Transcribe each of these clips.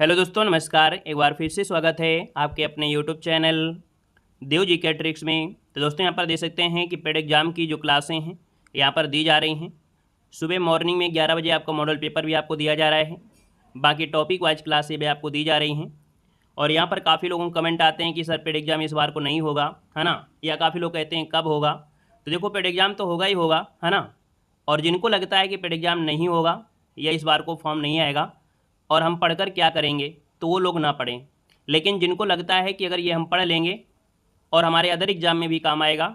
Hello दोस्तों, नमस्कार। एक बार फिर से स्वागत है आपके अपने यूट्यूब चैनल देव जी के ट्रिक्स में। तो दोस्तों यहाँ पर देख सकते हैं कि पेड एग्जाम की जो क्लासें हैं यहाँ पर दी जा रही हैं। सुबह मॉर्निंग में 11 बजे आपका मॉडल पेपर भी आपको दिया जा रहा है। बाकी टॉपिक वाइज क्लासें भी आपको दी जा रही हैं। और यहाँ पर काफ़ी लोगों को कमेंट आते हैं कि सर पेड एग्जाम इस बार को नहीं होगा, है ना। या काफ़ी लोग कहते हैं कब होगा। तो देखो, पेड एग्जाम तो होगा ही होगा, है ना। और जिनको लगता है कि पेड एग्जाम नहीं होगा या इस बार को फॉर्म नहीं आएगा और हम पढ़कर क्या करेंगे, तो वो लोग ना पढ़ें। लेकिन जिनको लगता है कि अगर ये हम पढ़ लेंगे और हमारे अदर एग्ज़ाम में भी काम आएगा,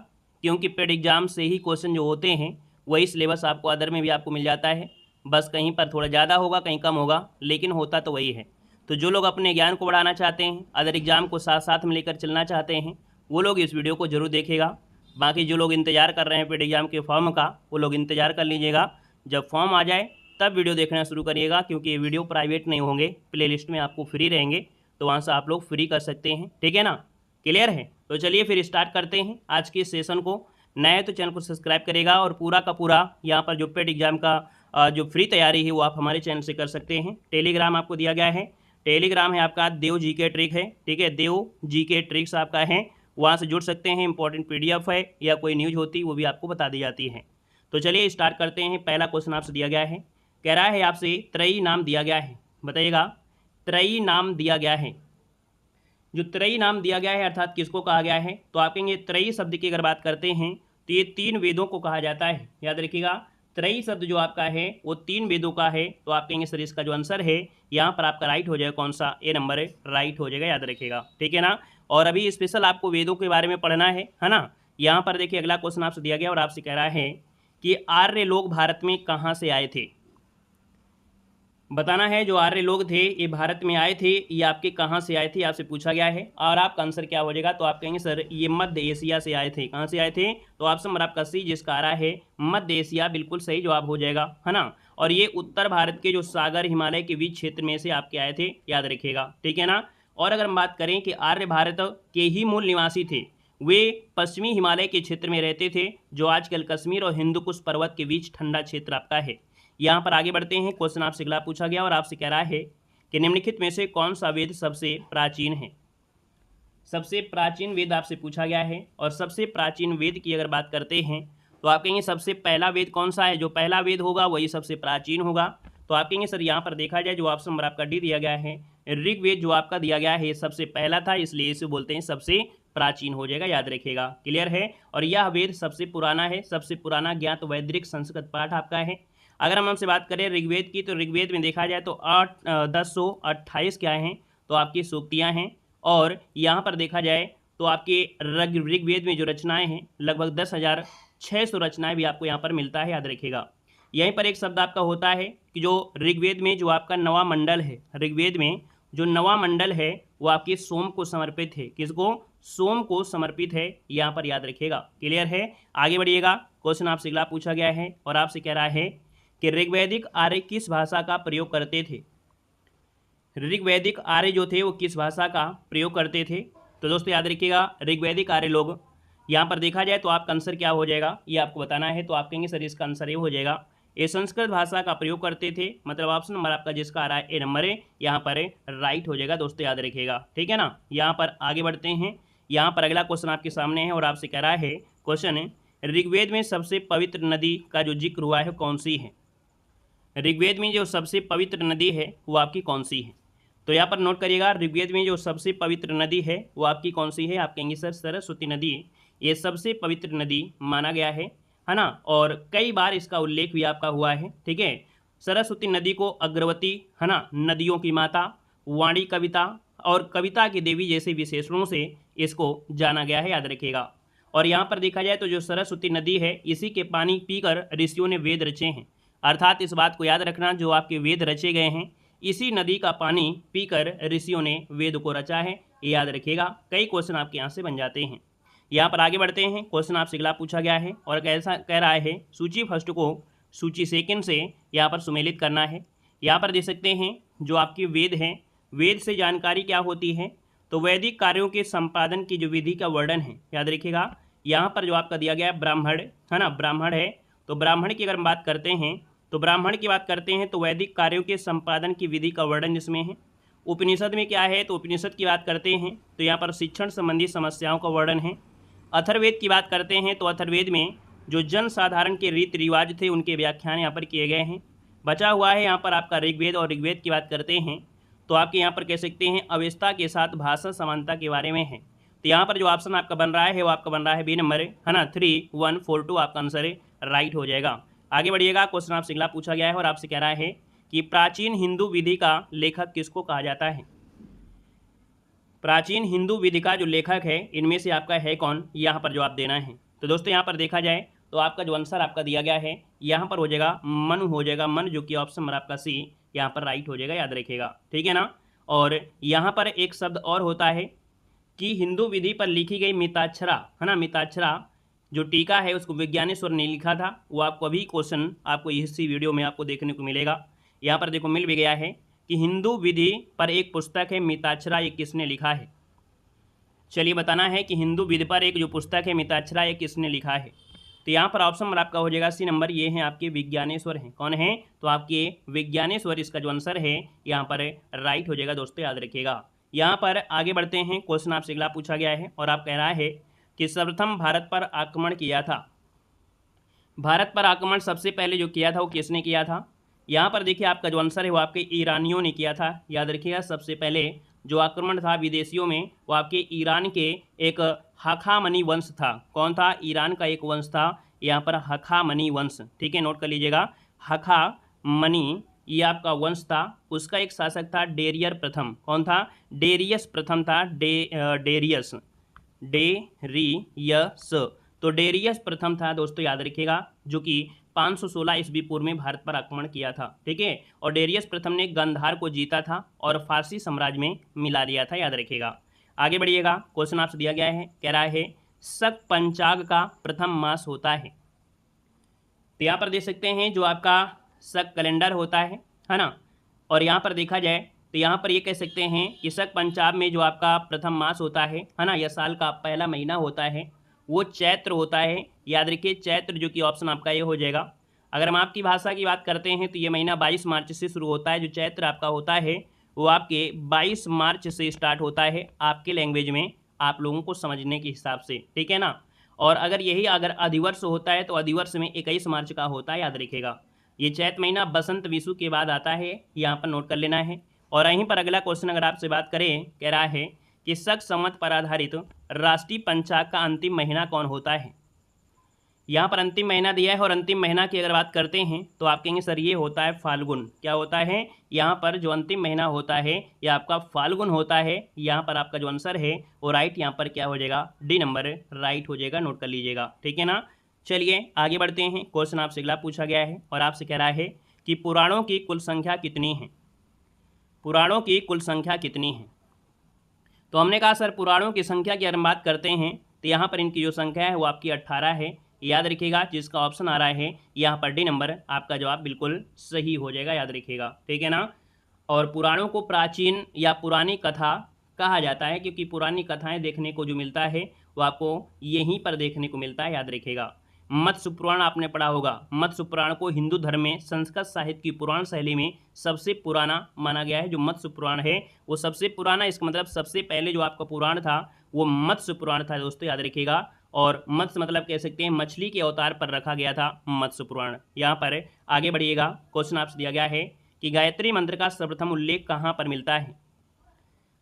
क्योंकि पेड एग्ज़ाम से ही क्वेश्चन जो होते हैं वही सिलेबस आपको अदर में भी आपको मिल जाता है। बस कहीं पर थोड़ा ज़्यादा होगा, कहीं कम होगा, लेकिन होता तो वही है। तो जो लोग अपने ज्ञान को बढ़ाना चाहते हैं, अदर एग्ज़ाम को साथ साथ में लेकर चलना चाहते हैं, वो लोग इस वीडियो को ज़रूर देखेगा। बाकी जो लोग इंतज़ार कर रहे हैं पेड एग्ज़ाम के फॉर्म का, वो लोग इंतज़ार कर लीजिएगा। जब फॉर्म आ जाए तब वीडियो देखना शुरू करिएगा, क्योंकि ये वीडियो प्राइवेट नहीं होंगे, प्लेलिस्ट में आपको फ्री रहेंगे, तो वहाँ से आप लोग फ्री कर सकते हैं। ठीक है ना, क्लियर है। तो चलिए फिर स्टार्ट करते हैं आज के सेशन को। नए तो चैनल को सब्सक्राइब करेगा और पूरा का पूरा यहाँ पर जो पेड एग्जाम का जो फ्री तैयारी है वो आप हमारे चैनल से कर सकते हैं। टेलीग्राम आपको दिया गया है, टेलीग्राम है आपका देव जी के ट्रिक है। ठीक है, देव जी के ट्रिक्स आपका है, वहाँ से जुड़ सकते हैं। इंपॉर्टेंट PDF है या कोई न्यूज़ होती वो भी आपको बता दी जाती है। तो चलिए स्टार्ट करते हैं। पहला क्वेश्चन आपसे दिया गया है, कह रहा है आपसे त्रयी नाम दिया गया है। बताइएगा, त्रयी नाम दिया गया है। जो त्रयी नाम दिया गया है अर्थात किसको कहा गया है, तो आप कहेंगे त्रयी शब्द की अगर बात करते हैं तो ये 3 वेदों को कहा जाता है। याद रखिएगा, त्रयी शब्द जो आपका है वो 3 वेदों का है। तो आप कहेंगे सर इसका जो आंसर है यहाँ पर आपका राइट हो जाएगा कौन सा, ए नंबर है राइट हो जाएगा। याद रखिएगा, ठीक है ना। और अभी स्पेशल आपको वेदों के बारे में पढ़ना है ना। यहाँ पर देखिए अगला क्वेश्चन आपसे दिया गया और आपसे कह रहा है कि आर्य लोग भारत में कहाँ से आए थे। बताना है जो आर्य लोग थे ये भारत में आए थे, ये आपके कहाँ से आए थे आपसे पूछा गया है। और आपका आंसर क्या हो जाएगा, तो आप कहेंगे सर ये मध्य एशिया से आए थे। कहाँ से आए थे, तो ऑप्शन नंबर आपका सी जिसका आ रहा है मध्य एशिया, बिल्कुल सही जवाब हो जाएगा, है ना। और ये उत्तर भारत के जो सागर हिमालय के बीच क्षेत्र में से आपके आए थे, याद रखिएगा, ठीक है ना। और अगर हम बात करें कि आर्य भारत के ही मूल निवासी थे, वे पश्चिमी हिमालय के क्षेत्र में रहते थे, जो आजकल कश्मीर और हिंदुकुश पर्वत के बीच ठंडा क्षेत्र आपका है। यहाँ पर आगे बढ़ते हैं। क्वेश्चन आपसे अगला पूछा गया और आपसे कह रहा है कि निम्नलिखित में से कौन सा वेद सबसे प्राचीन है। सबसे प्राचीन वेद आपसे पूछा गया है। और सबसे प्राचीन वेद की अगर बात करते हैं तो आप कहेंगे सबसे पहला वेद कौन सा है, जो पहला वेद होगा वही सबसे प्राचीन होगा। तो आप कहेंगे सर यहाँ पर देखा जाए जो ऑप्शन नंबर आपका डी दिया गया है ऋग्वेद, जो आपका दिया गया है सबसे पहला था, इसलिए इसे बोलते हैं सबसे प्राचीन हो जाएगा। याद रखिएगा, क्लियर है। और यह वेद सबसे पुराना है, सबसे पुराना ज्ञात वैदिक संस्कृत पाठ आपका है। अगर हम हमसे बात करें ऋग्वेद की, तो ऋग्वेद में देखा जाए तो 1028 क्या हैं, तो आपकी सूक्तियाँ हैं। और यहाँ पर देखा जाए तो आपके ऋग्वेद में जो रचनाएं हैं लगभग 10,600 रचनाएं भी आपको यहाँ पर मिलता है। याद रखिएगा, यहीं पर एक शब्द आपका होता है कि जो ऋग्वेद में जो आपका नवा मंडल है, ऋग्वेद में जो नवा मंडल है वो आपके सोम को समर्पित है। किसको, सोम को समर्पित है, यहाँ पर याद रखिएगा, क्लियर है। आगे बढ़िएगा। क्वेश्चन आपसे अगला पूछा गया है और आपसे कह रहा है कि ऋग्वैदिक आर्य किस भाषा का प्रयोग करते थे। ऋग्वैदिक आर्य जो थे वो किस भाषा का प्रयोग करते थे। तो दोस्तों याद रखिएगा, ऋग्वैदिक आर्य लोग, यहाँ पर देखा जाए तो आपका आंसर क्या हो जाएगा ये आपको बताना है। तो आप कहेंगे सर इसका आंसर ये हो जाएगा, ये संस्कृत भाषा का प्रयोग करते थे। मतलब ऑप्शन नंबर आपका जिसका आ रहा है ए नंबर है, यहाँ पर राइट हो जाएगा। दोस्तों याद रखिएगा, ठीक है ना। यहाँ पर आगे बढ़ते हैं। यहाँ पर अगला क्वेश्चन आपके सामने है और आपसे कह रहा है क्वेश्चन है ऋग्वेद में सबसे पवित्र नदी का जो जिक्र हुआ है कौन सी है। ऋग्वेद में जो सबसे पवित्र नदी है वो आपकी कौन सी है। तो यहाँ पर नोट करिएगा, ऋग्वेद में जो सबसे पवित्र नदी है वो आपकी कौन सी है। आप कहेंगे सर सरस्वती नदी ये सबसे पवित्र नदी माना गया है ना। और कई बार इसका उल्लेख भी आपका हुआ है, ठीक है। सरस्वती नदी को अग्रवती, है ना, नदियों की माता, वाणी कविता और कविता की देवी जैसे विशेषणों से इसको जाना गया है। याद रखिएगा। और यहाँ पर देखा जाए तो जो सरस्वती नदी है इसी के पानी पीकर ऋषियों ने वेद रचे हैं। अर्थात इस बात को याद रखना, जो आपके वेद रचे गए हैं इसी नदी का पानी पीकर ऋषियों ने वेद को रचा है, ये याद रखिएगा। कई क्वेश्चन आपके यहाँ से बन जाते हैं। यहाँ पर आगे बढ़ते हैं। क्वेश्चन आपसे अगला पूछा गया है और कैसा कह रहा है सूची फर्स्ट को सूची सेकंड से यहाँ पर सुमेलित करना है। यहाँ पर देख सकते हैं जो आपकी वेद हैं, वेद से जानकारी क्या होती है, तो वैदिक कार्यों के संपादन की जो विधि का वर्णन है। याद रखिएगा, यहाँ पर जो आपका दिया गया है ब्राह्मण, है ना, ब्राह्मण है। तो ब्राह्मण की अगर हम बात करते हैं तो ब्राह्मण की बात करते हैं तो वैदिक कार्यों के संपादन की विधि का वर्णन इसमें है। उपनिषद में क्या है, तो उपनिषद की बात करते हैं तो यहाँ पर शिक्षण संबंधी समस्याओं का वर्णन है। अथर्ववेद की बात करते हैं तो अथर्ववेद में जो जन साधारण के रीति रिवाज थे उनके व्याख्यान यहाँ पर किए गए हैं। बचा हुआ है यहाँ पर आपका ऋग्वेद, और ऋग्वेद की बात करते हैं तो आपके यहाँ पर कह सकते हैं अवस्था के साथ भाषा समानता के बारे में है। तो यहाँ पर जो ऑप्शन आपका बन रहा है वो आपका बन रहा है बी नंबर, है ना, 3142 आपका आंसर राइट हो जाएगा। आगे बढ़िएगा, क्वेश्चन आपसे अगला पूछा गया है और आपसे कह रहा है कि प्राचीन हिंदू विधि का लेखक किसको कहा जाता है। प्राचीन हिंदू विधि का जो लेखक है इनमें से आपका है कौन, यहाँ पर जवाब देना है। तो दोस्तों यहाँ पर देखा जाए तो आपका जो आंसर आपका दिया गया है यहाँ पर हो जाएगा मनु, हो जाएगा मन, जो कि ऑप्शन नंबर आपका सी यहाँ पर राइट हो जाएगा, याद रखिएगा, ठीक है ना। और यहाँ पर एक शब्द और होता है कि हिंदू विधि पर लिखी गई मिताक्षरा, है ना, मिताक्षरा जो टीका है उसको विज्ञानेश्वर ने लिखा था। वो आपको अभी क्वेश्चन आपको इसी वीडियो में आपको देखने को मिलेगा। यहाँ पर देखो मिल भी गया है कि हिंदू विधि पर एक पुस्तक है मिताक्षरा, ये किसने लिखा है। चलिए बताना है कि हिंदू विधि पर एक जो पुस्तक है मिताक्षरा, ये किसने लिखा है। तो यहाँ पर ऑप्शन नंबर आपका हो जाएगा सी नंबर, ये हैं आपके विज्ञानेश्वर हैं। कौन है, तो आपके विज्ञानेश्वर इसका जो आंसर है यहाँ पर राइट हो जाएगा। दोस्तों याद रखिएगा। यहाँ पर आगे बढ़ते हैं, क्वेश्चन आपसे अगला पूछा गया है और आप कह रहा है कि सर्वप्रथम भारत पर आक्रमण किया था। भारत पर आक्रमण सबसे पहले जो किया था वो किसने किया था। यहाँ पर देखिए आपका जो आंसर है वो आपके ईरानियों ने किया था। याद रखिएगा, सबसे पहले जो आक्रमण था विदेशियों में वो आपके ईरान के एक हखामनी वंश था। कौन था, ईरान का एक वंश था यहाँ पर हखामनी वंश, ठीक है, नोट कर लीजिएगा। हखामनी ये आपका वंश था, उसका एक शासक था डेरियर प्रथम। कौन था, डेरियस प्रथम था, डेरियस तो डेरियस प्रथम था दोस्तों, याद रखिएगा, जो कि 516 ईस्वी पूर्व में भारत पर आक्रमण किया था, ठीक है। और डेरियस प्रथम ने गंधार को जीता था और फारसी साम्राज्य में मिला दिया था, याद रखिएगा। आगे बढ़िएगा, क्वेश्चन आपसे दिया गया है, कह रहा है शक पंचाग का प्रथम मास होता है। तो यहाँ पर देख सकते हैं जो आपका शक कैलेंडर होता है ना। और यहाँ पर देखा जाए तो यहाँ पर ये कह सकते हैं कि शक पंचाग में जो आपका प्रथम मास होता है ना, या साल का पहला महीना होता है वो चैत्र होता है। याद रखिए चैत्र, जो कि ऑप्शन आपका ये हो जाएगा। अगर हम आपकी भाषा की बात करते हैं तो ये महीना 22 मार्च से शुरू होता है। जो चैत्र आपका होता है वो आपके 22 मार्च से स्टार्ट होता है, आपके लैंग्वेज में, आप लोगों को समझने के हिसाब से, ठीक है ना। और अगर अधिवर्ष होता है तो अधिवर्ष में 21 मार्च का होता है, याद रखिएगा। ये चैत्र महीना बसंत विषु के बाद आता है, यहाँ पर नोट कर लेना है। और यहीं पर अगला क्वेश्चन अगर आपसे बात करें, कह रहा है कि शक संवत पर आधारित राष्ट्रीय पंचाग का अंतिम महीना कौन होता है। यहाँ पर अंतिम महीना दिया है और अंतिम महीना की अगर बात करते हैं तो आप कहेंगे सर ये होता है फाल्गुन। क्या होता है, यहाँ पर जो अंतिम महीना होता है ये आपका फाल्गुन होता है। यहाँ पर आपका जो आंसर है वो राइट यहाँ पर क्या हो जाएगा, डी नंबर राइट हो जाएगा, नोट कर लीजिएगा, ठीक है ना। चलिए आगे बढ़ते हैं, क्वेश्चन आपसे अगला पूछा गया है और आपसे कह रहा है कि पुराणों की कुल संख्या कितनी है। पुराणों की कुल संख्या कितनी है। तो हमने कहा सर पुराणों की संख्या की अगर हम बात करते हैं तो यहाँ पर इनकी जो संख्या है वो आपकी 18 है, याद रखिएगा, जिसका ऑप्शन आ रहा है यहाँ पर डी नंबर आपका जवाब बिल्कुल सही हो जाएगा, याद रखिएगा, ठीक है ना। और पुराणों को प्राचीन या पुरानी कथा कहा जाता है क्योंकि पुरानी कथाएं देखने को जो मिलता है वो आपको यहीं पर देखने को मिलता है, याद रखिएगा। मत्स्य पुराण आपने पढ़ा होगा। मत्स्य पुराण को हिंदू धर्म में संस्कृत साहित्य की पुराण शैली में सबसे पुराना माना गया है। जो मत्स्य पुराण है वो सबसे पुराना, इसका मतलब सबसे पहले जो आपका पुराण था वो मत्स्य पुराण था दोस्तों, याद रखिएगा। और मत्स्य मतलब कह सकते हैं मछली के अवतार पर रखा गया था मत्स्य पुराण। यहाँ पर आगे बढ़िएगा, क्वेश्चन आपसे दिया गया है कि गायत्री मंत्र का सर्वप्रथम उल्लेख कहाँ पर मिलता है।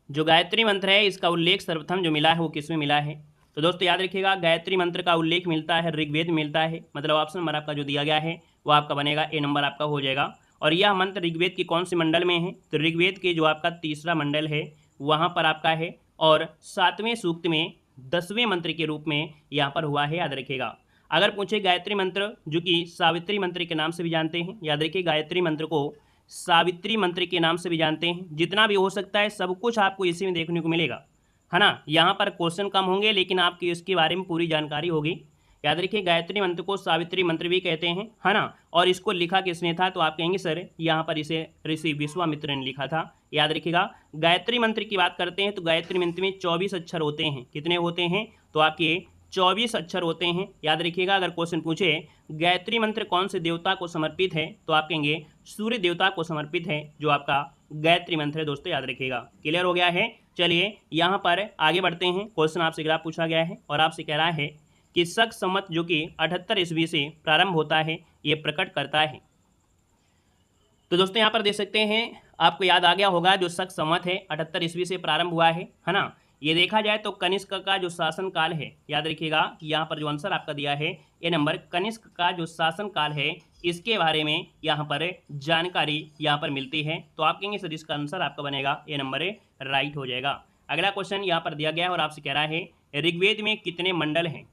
जो गायत्री मंत्र है इसका उल्लेख सर्वप्रथम जो मिला है वो किस में मिला है। तो दोस्तों याद रखिएगा गायत्री मंत्र का उल्लेख मिलता है ऋग्वेद में मिलता है, मतलब ऑप्शन नंबर आपका जो दिया गया है वो आपका बनेगा ए नंबर आपका हो जाएगा। और यह मंत्र ऋग्वेद के कौन से मंडल में है, तो ऋग्वेद के जो आपका 3रा मंडल है वहाँ पर आपका है। और 7वें सूक्त में 10वें मंत्र के रूप में यहाँ पर हुआ है, याद रखिएगा। अगर पूछे गायत्री मंत्र जो कि सावित्री मंत्र के नाम से भी जानते हैं, याद रखिए गायत्री मंत्र को सावित्री मंत्र के नाम से भी जानते हैं। जितना भी हो सकता है सब कुछ आपको इसी में देखने को मिलेगा, है ना। यहाँ पर क्वेश्चन कम होंगे लेकिन आपकी इसके बारे में पूरी जानकारी होगी। याद रखिए गायत्री मंत्र को सावित्री मंत्र भी कहते हैं, है ना। और इसको लिखा किसने था, तो आप कहेंगे सर यहाँ पर इसे ऋषि विश्वामित्र ने लिखा था, याद रखिएगा। गायत्री मंत्र की बात करते हैं तो गायत्री मंत्र में 24 अक्षर होते हैं। कितने होते हैं, तो आपके 24 अक्षर होते हैं, याद रखिएगा। अगर क्वेश्चन पूछे गायत्री मंत्र कौन से देवता को समर्पित है तो आप कहेंगे सूर्य देवता को समर्पित है, जो आपका गायत्री मंत्र है दोस्तों, याद रखिएगा। क्लियर हो गया है। चलिए यहाँ पर आगे बढ़ते हैं। क्वेश्चन आपसे अगला पूछा गया है और आपसे कह रहा है कि शक संवत जो कि 78 ईस्वी से प्रारंभ होता है, ये प्रकट करता है। तो दोस्तों यहाँ पर देख सकते हैं, आपको याद आ गया होगा जो शक संवत है 78 ईस्वी से प्रारंभ हुआ है ना। ये देखा जाए तो कनिष्क का जो शासन काल है, याद रखिएगा यहाँ पर जो आंसर आपका दिया है ये नंबर, कनिष्क का जो शासन काल है इसके बारे में यहाँ पर जानकारी यहाँ पर मिलती है। तो आप कहेंगे सर इसका आंसर आपका बनेगा ये नंबर राइट हो जाएगा। अगला क्वेश्चन यहाँ पर दिया गया है और आपसे कह रहा है ऋग्वेद में कितने मंडल हैं।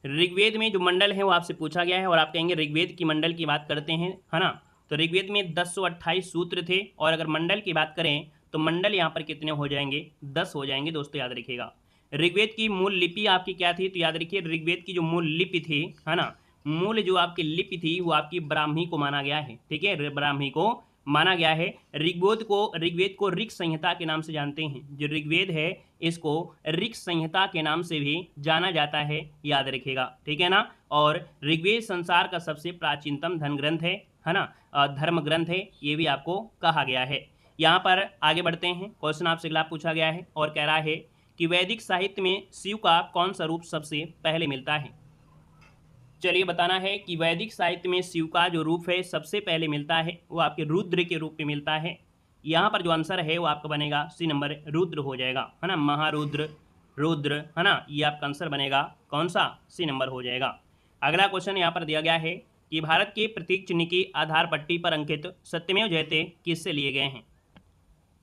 ऋग्वेद में जो मंडल है वो आपसे पूछा गया है और आप कहेंगे ऋग्वेद की मंडल की बात करते हैं, है ना। तो ऋग्वेद में 1028 सूत्र थे और अगर मंडल की बात करें तो मंडल यहाँ पर कितने हो जाएंगे, 10 हो जाएंगे दोस्तों, याद रखिएगा। ऋग्वेद की मूल लिपि आपकी क्या थी, तो याद रखिए ऋग्वेद की जो मूल लिपि थी, है ना, मूल जो आपकी लिपि थी वो आपकी ब्राह्मी को माना गया है। ठीक है, ब्राह्मी को माना गया है। ऋग्वेद को ऋग संहिता के नाम से जानते हैं। जो ऋग्वेद है इसको ऋग संहिता के नाम से भी जाना जाता है, याद रखिएगा। ठीक है ना। और ऋग्वेद संसार का सबसे प्राचीनतम धर्म ग्रंथ है ना, धर्म ग्रंथ है, ये भी आपको कहा गया है। यहाँ पर आगे बढ़ते हैं। क्वेश्चन आपसे अगला पूछा गया है और कह रहा है कि वैदिक साहित्य में शिव का कौन सा रूप सबसे पहले मिलता है। चलिए बताना है कि वैदिक साहित्य में शिव का जो रूप है सबसे पहले मिलता है वो आपके रुद्र के रूप में मिलता है। यहाँ पर जो आंसर है वो आपका बनेगा सी नंबर, रुद्र हो जाएगा, है ना, महारुद्र, रुद्र, है ना, ये आपका आंसर बनेगा कौन सा, सी नंबर हो जाएगा। अगला क्वेश्चन यहाँ पर दिया गया है कि भारत के प्रतीक चिन्ह की आधार पट्टी पर अंकित सत्यमेव जयते किससे लिए गए हैं।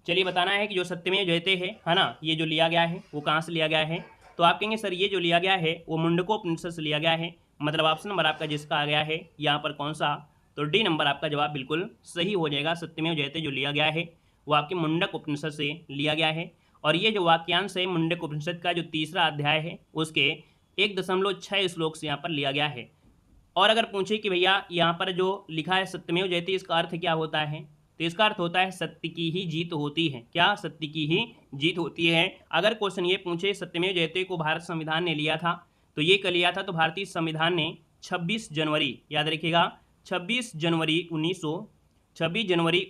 चलिए बताना है कि जो सत्यमेव जयते है ना, ये जो लिया गया है वो कहाँ से लिया गया है। तो आप कहेंगे सर ये जो लिया गया है वो मुंडकोपनिषद से लिया गया है। मतलब ऑप्शन नंबर आपका जिसका आ गया है यहाँ पर कौन सा, तो डी नंबर आपका जवाब बिल्कुल सही हो जाएगा। सत्यमेव जयते जो लिया गया है वो आपके मुंडक उपनिषद से लिया गया है। और ये जो वाक्यांश है मुंडक उपनिषद का जो तीसरा अध्याय है उसके 1.6 श्लोक से यहाँ पर लिया गया है। और अगर पूछे कि भैया यहाँ पर जो लिखा है सत्यमेव जयते इसका अर्थ क्या होता है, तो इसका अर्थ होता है सत्य की ही जीत होती है। क्या, सत्य की ही जीत होती है। अगर क्वेश्चन ये पूछे सत्यमेव जयते को भारत संविधान ने लिया था, तो ये कल लिया था, तो भारतीय संविधान ने 26 जनवरी, याद रखिएगा 26 जनवरी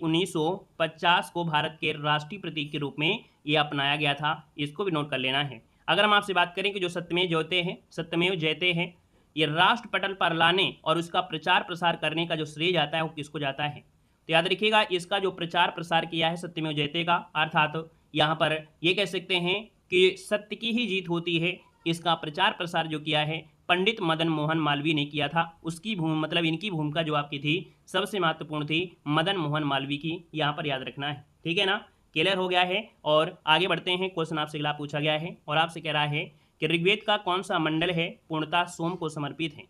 1950 को भारत के राष्ट्रीय प्रतीक के रूप में ये अपनाया गया था। इसको भी नोट कर लेना है। अगर हम आपसे बात करें कि जो सत्यमेव जयते हैं ये राष्ट्र पटल पर लाने और उसका प्रचार प्रसार करने का जो श्रेय जाता है वो किसको जाता है, तो याद रखिएगा इसका जो प्रचार प्रसार किया है सत्यमेव जयते का, अर्थात यहाँ पर ये कह सकते हैं कि सत्य की ही जीत होती है, इसका प्रचार प्रसार जो किया है पंडित मदन मोहन मालवीय ने किया था। उसकी मतलब इनकी भूमिका जो आपकी थी सबसे महत्वपूर्ण थी मदन मोहन मालवीय की, यहाँ पर याद रखना है। ठीक है ना, क्लियर हो गया है। और आगे बढ़ते हैं। क्वेश्चन आपसे अगला पूछा गया है और आपसे कह रहा है कि ऋग्वेद का कौन सा मंडल है पूर्णतः सोम को समर्पित है।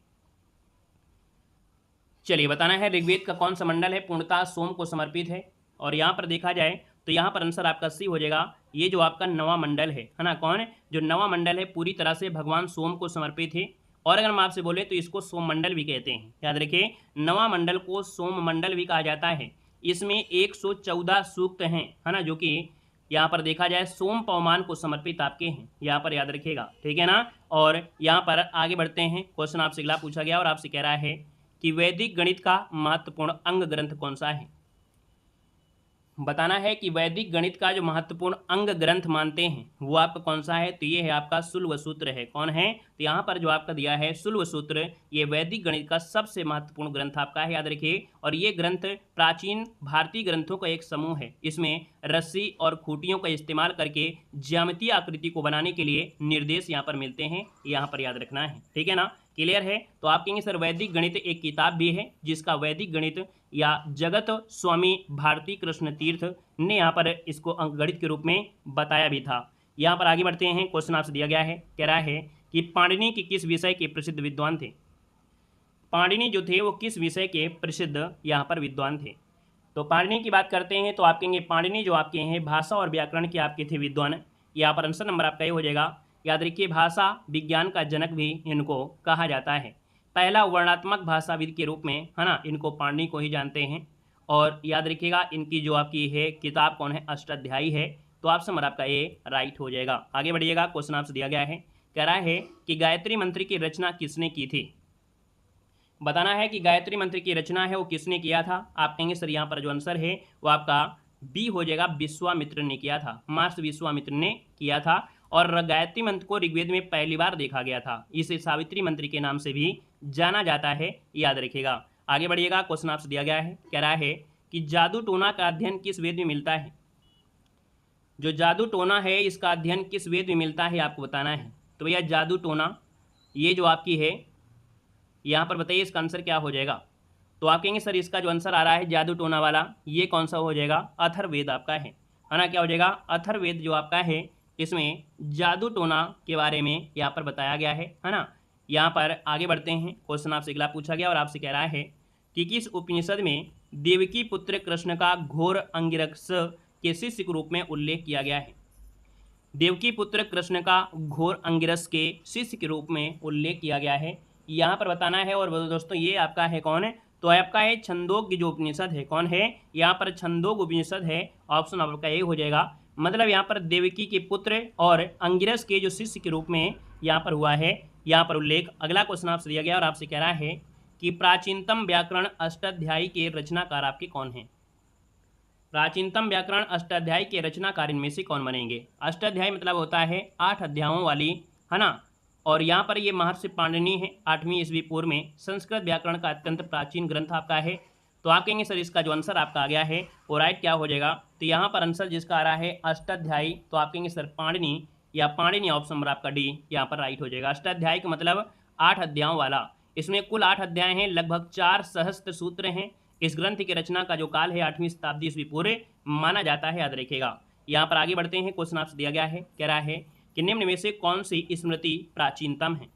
चलिए बताना है ऋग्वेद का कौन सा मंडल है पूर्णतः सोम को समर्पित है। और यहाँ पर देखा जाए तो यहाँ पर आंसर आपका सी हो जाएगा। ये जो आपका नवा मंडल है ना, कौन है, जो नवा मंडल है पूरी तरह से भगवान सोम को समर्पित है। और अगर हम आपसे बोले तो इसको सोम मंडल भी कहते हैं। याद रखिए नवा मंडल को सोम मंडल भी कहा जाता है। इसमें 114 सूक्त हैं, है ना, जो कि यहाँ पर देखा जाए सोम पवमान को समर्पित आपके हैं, यहाँ पर याद रखिएगा। ठीक है ना। और यहाँ पर आगे बढ़ते हैं। क्वेश्चन आपसे अगला पूछा गया और आपसे कह रहा है कि वैदिक गणित का महत्वपूर्ण अंग ग्रंथ कौन सा है। बताना है कि वैदिक गणित का जो महत्वपूर्ण अंग ग्रंथ मानते हैं वो आपका कौन सा है, तो ये है आपका शुल्व सूत्र है। कौन है, तो यहाँ पर जो आपका दिया है शुल्व सूत्र, ये वैदिक गणित का सबसे महत्वपूर्ण ग्रंथ आपका है, याद रखिए। और ये ग्रंथ प्राचीन भारतीय ग्रंथों का एक समूह है। इसमें रस्सी और खूंटियों का इस्तेमाल करके ज्यामितीय आकृति को बनाने के लिए निर्देश यहाँ पर मिलते हैं, यहाँ पर याद रखना है। ठीक है ना, क्लियर है। तो आप कहेंगे सर वैदिक गणित एक किताब भी है जिसका वैदिक गणित या जगत स्वामी भारती कृष्ण तीर्थ ने यहाँ पर इसको अंकगणित के रूप में बताया भी था। यहाँ पर आगे बढ़ते हैं। क्वेश्चन आपसे दिया गया है, कह रहा है कि पाणिनि के किस विषय के प्रसिद्ध विद्वान थे। पाणिनि जो थे वो किस विषय के प्रसिद्ध यहाँ पर विद्वान थे। तो पाणिनि की बात करते हैं तो आप कहेंगे पाणिनि जो आपके हैं भाषा और व्याकरण के आपके थे विद्वान। यहाँ पर आंसर नंबर आपका ये हो जाएगा। याद रखिए भाषा विज्ञान का जनक भी इनको कहा जाता है। पहला वर्णात्मक भाषाविद के रूप में, है ना, इनको पाणिनि को ही जानते हैं। और याद रखिएगा इनकी जो आपकी है किताब कौन है, अष्टाध्यायी है। तो ऑप्शन नंबर आपका ये राइट हो जाएगा। आगे बढ़िएगा। क्वेश्चन आपसे दिया गया है, कह रहा है कि गायत्री मंत्र की रचना किसने की थी। बताना है कि गायत्री मंत्र की रचना है वो किसने किया था। आप कहेंगे सर यहाँ पर जो आंसर है वो आपका बी हो जाएगा विश्वामित्र ने किया था, महर्षि विश्वामित्र ने किया था। और गायत्री मंत्र को ऋग्वेद में पहली बार देखा गया था, इसे सावित्री मंत्र के नाम से भी जाना जाता है, याद रखिएगा। आगे बढ़िएगा, क्वेश्चन आपसे दिया गया है, कह रहा है कि जादू टोना का अध्ययन किस वेद में मिलता है। जो जादू टोना है इसका अध्ययन किस वेद में मिलता है आपको बताना है। तो भैया जादू टोना ये जो आपकी है, यहाँ पर बताइए इसका आंसर क्या हो जाएगा। तो आप कहेंगे सर इसका जो आंसर आ रहा है जादू टोना वाला, ये कौन सा हो जाएगा, अथर्ववेद आपका है ना। क्या हो जाएगा, अथर्ववेद जो आपका है इसमें जादू टोना के बारे में यहाँ पर बताया गया है ना। यहाँ पर आगे बढ़ते हैं, क्वेश्चन आपसे अगला पूछा गया और आपसे कह रहा है कि किस उपनिषद में देवकी पुत्र कृष्ण का घोर अंगिरस के शिष्य के रूप में उल्लेख किया गया है। देवकी पुत्र कृष्ण का घोर अंगिरस के शिष्य के रूप में उल्लेख किया गया है, यहाँ पर बताना है। और दोस्तों ये आपका है कौन है, तो आपका है छंदोग्य जो उपनिषद है, कौन है यहाँ पर छंदोग्य उपनिषद है, ऑप्शन आपका ये हो जाएगा। मतलब यहाँ पर देवकी के पुत्र और अंगिरस के जो शिष्य के रूप में यहाँ पर हुआ है, यहाँ पर उल्लेख। अगला क्वेश्चन आपसे दिया गया और आपसे कह रहा है कि प्राचीनतम व्याकरण अष्टाध्यायी के रचनाकार आपके कौन हैं। प्राचीनतम व्याकरण अष्टाध्यायी के रचनाकार इनमें से कौन बनेंगे। अष्टाध्यायी मतलब होता है 8 अध्यायों वाली, है ना। और यहाँ पर ये महर्षि पाणिनि है, 8वीं ईस्वी पूर्व में संस्कृत व्याकरण का अत्यंत प्राचीन ग्रंथ आपका है। तो आप कहेंगे सर इसका जो आंसर आपका आ गया है वो राइट क्या हो जाएगा। तो यहाँ पर आंसर जिसका आ रहा है अष्टाध्यायी, तो आप कहेंगे सर पाणिनि या पाणिनि, ऑप्शन नंबर आपका डी यहाँ पर राइट हो जाएगा। अष्टाध्यायी का मतलब 8 अध्यायों वाला, इसमें कुल 8 अध्याय हैं, लगभग 4 सहस्त्र सूत्र हैं। इस ग्रंथ की रचना का जो काल है 8वीं शताब्दी ईस्वी पूर्व माना जाता है, याद रखिएगा। यहाँ पर आगे बढ़ते हैं, क्वेश्चन आपसे दिया गया है, कह रहा है कि निम्न में से कौन सी स्मृति प्राचीनतम है।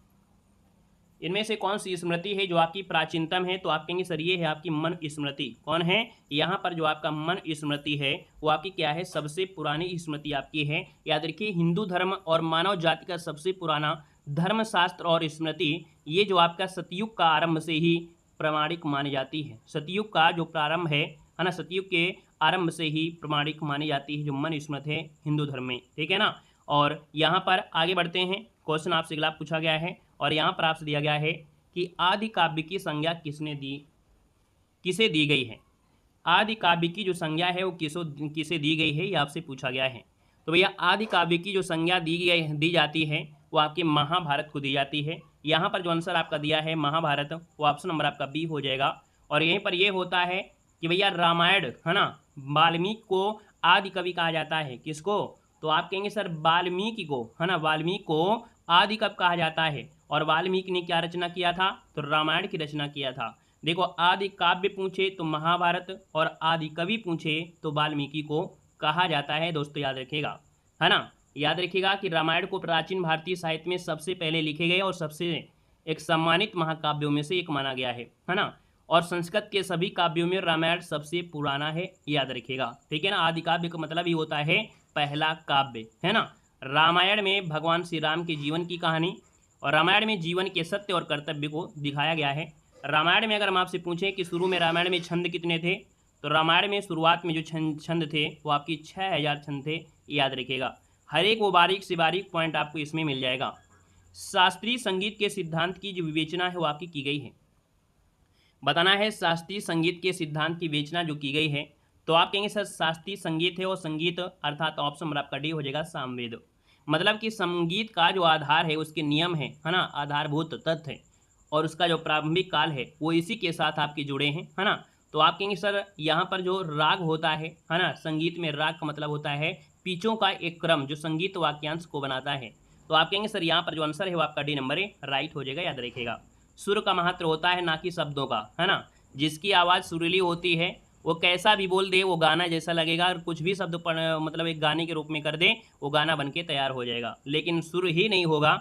इनमें से कौन सी स्मृति है जो आपकी प्राचीनतम है। तो आप कहेंगे सर ये है आपकी मन स्मृति, कौन है यहाँ पर जो आपका मन स्मृति है वो आपकी क्या है, सबसे पुरानी स्मृति आपकी है। याद रखिए हिंदू धर्म और मानव जाति का सबसे पुराना धर्मशास्त्र और स्मृति ये जो आपका सतयुग का आरंभ से ही प्रामाणिक मानी जाती है। सतयुग का जो प्रारंभ है ना, सतयुग के आरंभ से ही प्रामाणिक मानी जाती है जो मन स्मृति है हिंदू धर्म में, ठीक है ना। और यहाँ पर आगे बढ़ते हैं, क्वेश्चन आपसे अगला पूछा गया है और यहाँ पर आपसे दिया गया है कि आदि काव्य की संज्ञा किसे दी गई है। आदि काव्य की जो संज्ञा है वो किसे दी गई है, ये आपसे पूछा गया है। तो भैया आदि काव्य की जो संज्ञा दी जाती है वो आपके महाभारत को दी जाती है। यहाँ पर जो आंसर आपका दिया है महाभारत, वो ऑप्शन नंबर आपका बी हो जाएगा। और यहीं पर ये होता है कि भैया रामायण है ना, वाल्मीकि को आदि कवि कहा जाता है। किसको, तो आप कहेंगे सर वाल्मीकि को, है ना, वाल्मीकि को आदि कवि कहा जाता है। और वाल्मीकि ने क्या रचना किया था, तो रामायण की रचना किया था। देखो आदि काव्य पूछे तो महाभारत और आदि कवि पूछे तो वाल्मीकि को कहा जाता है। दोस्तों याद रखिएगा, है ना, याद रखिएगा कि रामायण को प्राचीन भारतीय साहित्य में सबसे पहले लिखे गए और सबसे एक सम्मानित महाकाव्यों में से एक माना गया है ना। और संस्कृत के सभी काव्यों में रामायण सबसे पुराना है, याद रखिएगा, ठीक है ना। आदि काव्य का मतलब ही होता है पहला काव्य, है ना। रामायण में भगवान श्री राम के जीवन की कहानी और रामायण में जीवन के सत्य और कर्तव्य को दिखाया गया है। रामायण में अगर हम आपसे पूछें कि शुरू में रामायण में छंद कितने थे, तो रामायण में शुरुआत में जो छंद थे वो आपकी 6000 छंद थे, याद रखिएगा। हर एक वो बारीक से बारीक पॉइंट आपको इसमें मिल जाएगा। शास्त्रीय संगीत के सिद्धांत की जो विवेचना है वो आपकी की गई है, बताना है शास्त्रीय संगीत के सिद्धांत की विवेचना जो की गई है। तो आप कहेंगे सर शास्त्रीय संगीत है और संगीत अर्थात ऑप्शन नंबर आपका डी हो जाएगा सामवेद। मतलब कि संगीत का जो आधार है उसके नियम है ना, आधारभूत तथ्य है और उसका जो प्रारंभिक काल है वो इसी के साथ आपके जुड़े हैं, है ना। तो आप कहेंगे सर यहाँ पर जो राग होता है ना, संगीत में राग का मतलब होता है पिचों का एक क्रम जो संगीत वाक्यांश को बनाता है। तो आप कहेंगे सर यहाँ पर जो आंसर है वो आपका डी नंबर है, राइट हो जाएगा, याद रखिएगा। सुर का महत्व होता है ना कि शब्दों का, है ना। जिसकी आवाज़ सुरीली होती है वो कैसा भी बोल दे वो गाना जैसा लगेगा, और कुछ भी शब्द मतलब एक गाने के रूप में कर दे वो गाना बन के तैयार हो जाएगा। लेकिन सुर ही नहीं होगा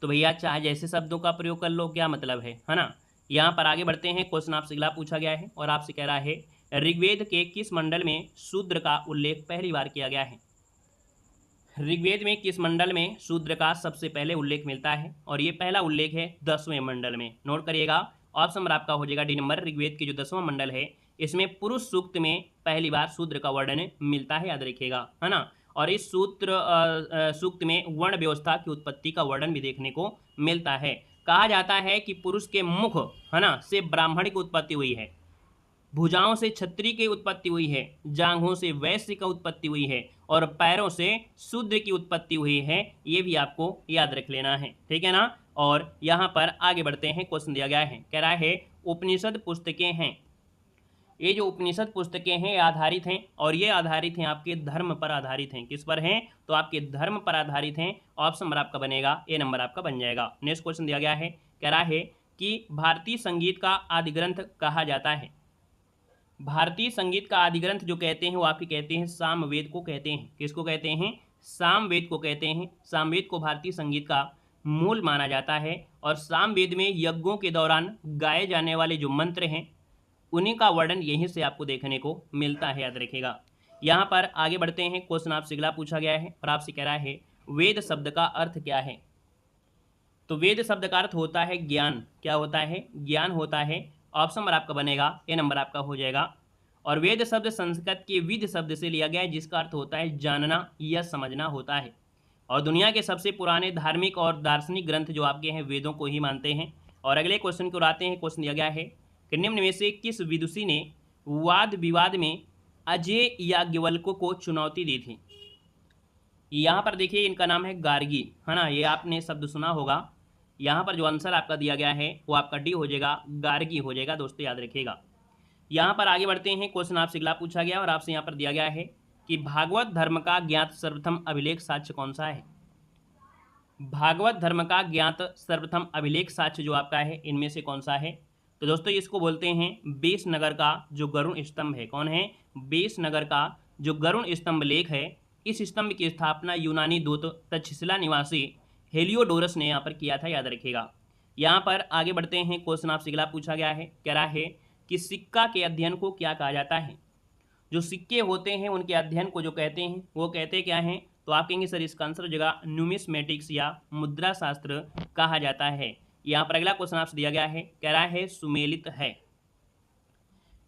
तो भैया चाहे जैसे शब्दों का प्रयोग कर लो, क्या मतलब है ना। यहाँ पर आगे बढ़ते हैं, क्वेश्चन आपसे अगला पूछा गया है और आपसे कह रहा है ऋग्वेद के किस मंडल में शूद्र का उल्लेख पहली बार किया गया है। ऋग्वेद में किस मंडल में शूद्र का सबसे पहले उल्लेख मिलता है, और ये पहला उल्लेख है 10वें मंडल में। नोट करिएगा, ऑप्शन नंबर आपका हो जाएगा डी नंबर। ऋग्वेद के जो 10वां मंडल है इसमें पुरुष सूक्त में पहली बार शूद्र का वर्णन मिलता है, याद रखिएगा, है ना। और इस सूक्त में वर्ण व्यवस्था की उत्पत्ति का वर्णन भी देखने को मिलता है। कहा जाता है कि पुरुष के मुख, है ना, से ब्राह्मण की उत्पत्ति हुई है। भुजाओं से छत्री की उत्पत्ति हुई है, जांघों से वैश्य की उत्पत्ति हुई है और पैरों से शूद्र की उत्पत्ति हुई है। ये भी आपको याद रख लेना है, ठीक है ना। और यहाँ पर आगे बढ़ते हैं, क्वेश्चन दिया गया है, कह रहा है उपनिषद पुस्तकें हैं। ये जो उपनिषद पुस्तकें हैं आधारित हैं, और ये आधारित हैं आपके धर्म पर आधारित हैं। किस पर हैं? तो आपके धर्म पर आधारित हैं। ऑप्शन नंबर आपका बनेगा ए, नंबर आपका बन जाएगा। नेक्स्ट क्वेश्चन दिया गया है, कह रहा है कि भारतीय संगीत का आदि ग्रंथ कहा जाता है। भारतीय संगीत का आदि ग्रंथ जो कहते हैं वो आपके कहते हैं सामवेद को कहते हैं। किसको कहते हैं? सामवेद को कहते हैं। सामवेद को भारतीय संगीत का मूल माना जाता है। और सामवेद में यज्ञों के दौरान गाए जाने वाले जो मंत्र हैं उन्हीं का वर्णन यहीं से आपको देखने को मिलता है, याद रखिएगा। यहाँ पर आगे बढ़ते हैं, क्वेश्चन आपसे अगला पूछा गया है और आपसे कह रहा है वेद शब्द का अर्थ क्या है। तो वेद शब्द का अर्थ होता है ज्ञान। क्या होता है? ज्ञान होता है। ऑप्शन नंबर आपका बनेगा ए, नंबर आपका हो जाएगा। और वेद शब्द संस्कृत के विद शब्द से लिया गया है, जिसका अर्थ होता है जानना या समझना होता है। और दुनिया के सबसे पुराने धार्मिक और दार्शनिक ग्रंथ जो आपके हैं वेदों को ही मानते हैं। और अगले क्वेश्चन को आते हैं, क्वेश्चन दिया गया है कि निम्न में से किस विदुषी ने वाद विवाद में अजय याज्ञवल्क्य को चुनौती दी थी। यहाँ पर देखिए इनका नाम है गार्गी, है ना, ये आपने शब्द सुना होगा। यहाँ पर जो आंसर आपका दिया गया है वो आपका डी हो जाएगा, गार्गी हो जाएगा दोस्तों, याद रखिएगा। यहाँ पर आगे बढ़ते हैं, क्वेश्चन आपसे अगला पूछा गया और आपसे यहाँ पर दिया गया है कि भागवत धर्म का ज्ञात सर्वप्रथम अभिलेख साक्ष्य कौन सा है। भागवत धर्म का ज्ञात सर्वप्रथम अभिलेख साक्ष्य जो आपका है इनमें से कौन सा है। तो दोस्तों इसको बोलते हैं बेसनगर का जो गरुण स्तंभ है। कौन है? बेसनगर का जो गरुण स्तंभ लेख है। इस स्तंभ की स्थापना यूनानी दूत तक्षशिला निवासी हेलियोडोरस ने यहाँ पर किया था, याद रखिएगा। यहाँ पर आगे बढ़ते हैं, क्वेश्चन आपसे अगला पूछा गया है, कह रहा है कि सिक्का के अध्ययन को क्या कहा जाता है। जो सिक्के होते हैं उनके अध्ययन को जो कहते हैं वो कहते क्या हैं। तो आप कहेंगे सर इसका आंसर जगह न्यूमिस्मेटिक्स या मुद्रा शास्त्र कहा जाता है। यहाँ पर अगला क्वेश्चन आपसे दिया गया है, कह रहा है सुमेलित है।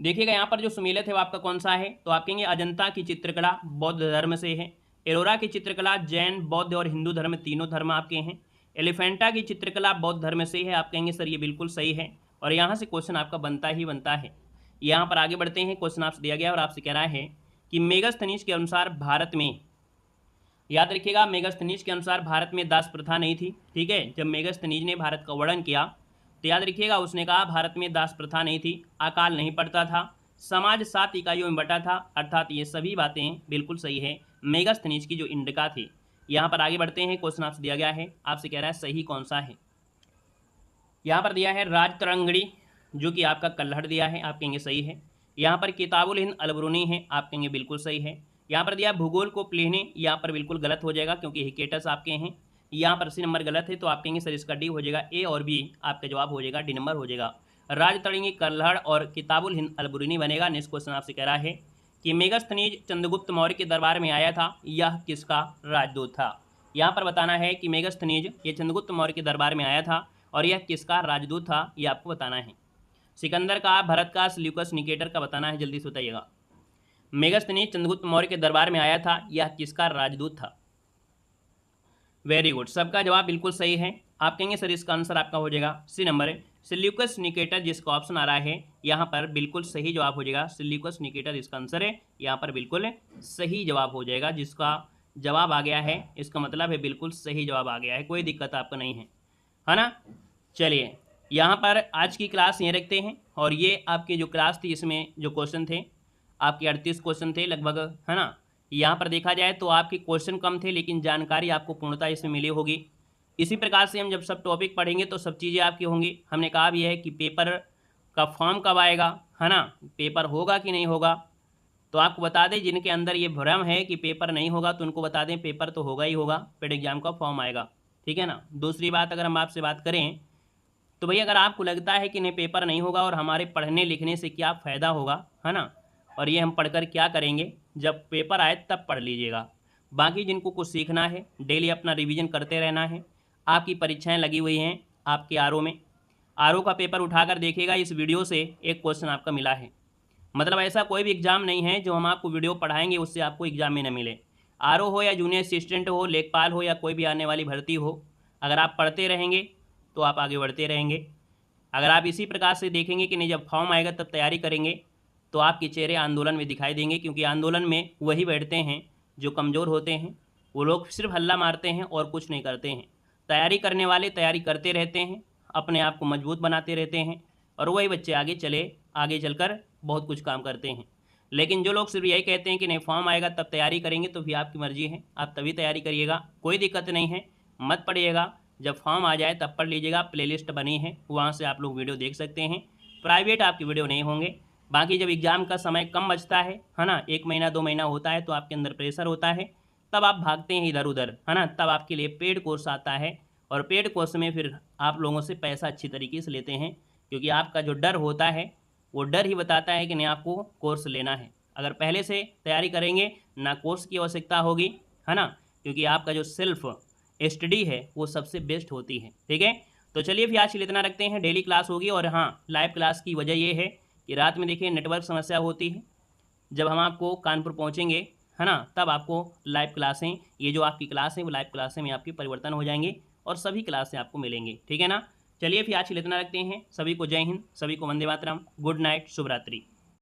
देखिएगा यहाँ पर जो सुमेलित है वो आपका कौन सा है। तो आप कहेंगे अजंता की चित्रकला बौद्ध धर्म से है। एलोरा की चित्रकला जैन, बौद्ध और हिंदू धर्म तीनों धर्म आपके हैं। एलिफेंटा की चित्रकला बौद्ध धर्म से है। आप कहेंगे सर ये बिल्कुल सही है और यहाँ से क्वेश्चन आपका बनता ही बनता है। यहाँ पर आगे बढ़ते हैं, क्वेश्चन आपसे दिया गया और आपसे कह रहा है कि मेगास्थनीज के अनुसार भारत में, याद रखिएगा, मेगास्थनीज के अनुसार भारत में दास प्रथा नहीं थी। ठीक है, जब मेगास्थनीज ने भारत का वर्णन किया तो याद रखिएगा उसने कहा भारत में दास प्रथा नहीं थी, अकाल नहीं पड़ता था, समाज 7 इकाइयों में बटा था, अर्थात ये सभी बातें बिल्कुल सही है। मेगास्थनीज की जो इंडिका थी। यहाँ पर आगे बढ़ते हैं, क्वेश्चन आपसे दिया गया है, आपसे कह रहा है सही कौन सा है। यहाँ पर दिया है राजतरंगड़ी जो कि आपका कल्हड़ दिया है, आप कहेंगे सही है। यहाँ पर किताबुल हिंद अलबरूनी है, आप कहेंगे बिल्कुल सही है। यहाँ पर दिया भूगोल को प्लेने, यहाँ पर बिल्कुल गलत हो जाएगा क्योंकि हिकेटस आपके हैं। यहाँ पर सी नंबर गलत है तो आप कहेंगे सर इसका डी हो जाएगा, ए और बी आपका जवाब हो जाएगा, डी नंबर हो जाएगा। राजतरंगी, कल्हड़ और किताबुल हिंद अलबरूनी बनेगा। नेक्स्ट क्वेश्चन आपसे कह रहा है कि मेगास्थनीज चंद्रगुप्त मौर्य के दरबार में आया था, यह किसका राजदूत था। यहाँ पर बताना है कि मेगास्थनीज ये चंद्रगुप्त मौर्य के दरबार में आया था और यह किसका राजदूत था, ये आपको बताना है। सिकंदर का, भरत का, सिल्यूकस, निकेटर का बताना है, जल्दी से बताइएगा। मेगास्थनीज चंद्रगुप्त मौर्य के दरबार में आया था, यह किसका राजदूत था। वेरी गुड, सबका जवाब बिल्कुल सही है। आप कहेंगे सर इसका आंसर आपका हो जाएगा सी नंबर है, सिल्यूकस निकेटर, जिसका ऑप्शन आ रहा है यहाँ पर बिल्कुल सही जवाब हो जाएगा। सिल्यूकस निकेटर इसका आंसर है, यहाँ पर बिल्कुल सही जवाब हो जाएगा। जिसका जवाब आ गया है इसका मतलब है बिल्कुल सही जवाब आ गया है, कोई दिक्कत आपको नहीं है ना। चलिए यहाँ पर आज की क्लास ये रखते हैं और ये आपकी जो क्लास थी इसमें जो क्वेश्चन थे आपके 38 क्वेश्चन थे लगभग, है ना। यहाँ पर देखा जाए तो आपके क्वेश्चन कम थे लेकिन जानकारी आपको पूर्णतः इसमें मिली होगी। इसी प्रकार से हम जब सब टॉपिक पढ़ेंगे तो सब चीज़ें आपकी होंगी। हमने कहा भी है कि पेपर का फॉर्म कब आएगा, है ना, पेपर होगा कि नहीं होगा। तो आपको बता दें जिनके अंदर ये भ्रम है कि पेपर नहीं होगा तो उनको बता दें पेपर तो होगा ही होगा, पेड एग्जाम का फॉर्म आएगा, ठीक है ना। दूसरी बात अगर हम आपसे बात करें तो भैया अगर आपको लगता है कि नहीं पेपर नहीं होगा और हमारे पढ़ने लिखने से क्या फ़ायदा होगा, है ना, और ये हम पढ़कर क्या करेंगे, जब पेपर आए तब पढ़ लीजिएगा। बाकी जिनको कुछ सीखना है डेली अपना रिवीजन करते रहना है। आपकी परीक्षाएं लगी हुई हैं आपके आरओ में, आरओ का पेपर उठाकर देखिएगा। इस वीडियो से एक क्वेश्चन आपका मिला है, मतलब ऐसा कोई भी एग्ज़ाम नहीं है जो हम आपको वीडियो पढ़ाएंगे उससे आपको एग्ज़ाम में न मिले। आरओ हो या जूनियर असिस्टेंट हो, लेखपाल हो या कोई भी आने वाली भर्ती हो, अगर आप पढ़ते रहेंगे तो आप आगे बढ़ते रहेंगे। अगर आप इसी प्रकार से देखेंगे कि नहीं जब फॉर्म आएगा तब तैयारी करेंगे तो आपके चेहरे आंदोलन में दिखाई देंगे, क्योंकि आंदोलन में वही बैठते हैं जो कमज़ोर होते हैं। वो लोग सिर्फ हल्ला मारते हैं और कुछ नहीं करते हैं। तैयारी करने वाले तैयारी करते रहते हैं, अपने आप को मजबूत बनाते रहते हैं, और वही बच्चे आगे चलकर बहुत कुछ काम करते हैं। लेकिन जो लोग सिर्फ यही कहते हैं कि नहीं फॉर्म आएगा तब तैयारी करेंगे, तो भी आपकी मर्जी है, आप तभी तैयारी करिएगा, कोई दिक्कत नहीं है, मत पढ़िएगा। जब फॉर्म आ जाए तब पढ़ लीजिएगा, प्लेलिस्ट बनी है, वहाँ से आप लोग वीडियो देख सकते हैं। प्राइवेट आपकी वीडियो नहीं होंगे। बाकी जब एग्ज़ाम का समय कम बचता है ना, 1 महीना 2 महीना होता है, तो आपके अंदर प्रेशर होता है, तब आप भागते हैं इधर उधर, है ना। तब आपके लिए पेड कोर्स आता है, और पेड कोर्स में फिर आप लोगों से पैसा अच्छी तरीके से लेते हैं, क्योंकि आपका जो डर होता है वो डर ही बताता है कि नहीं आपको कोर्स लेना है। अगर पहले से तैयारी करेंगे ना कोर्स की आवश्यकता होगी, है ना, क्योंकि आपका जो सेल्फ स्टडी है वो सबसे बेस्ट होती है। ठीक है, तो चलिए फिर आज के लिए इतना रखते हैं। डेली क्लास होगी, और हाँ, लाइव क्लास की वजह ये है कि रात में देखिए नेटवर्क समस्या होती है। जब हम आपको कानपुर पहुँचेंगे, है ना, तब आपको लाइव क्लासें, ये जो आपकी क्लास है वो लाइव क्लासें में आपकी परिवर्तन हो जाएंगे, और सभी क्लासें आपको मिलेंगी। ठीक है ना, चलिए फिर आज के लिए इतना रखते हैं। सभी को जय हिंद, सभी को वंदे मातरम, गुड नाइट, शुभ रात्रि।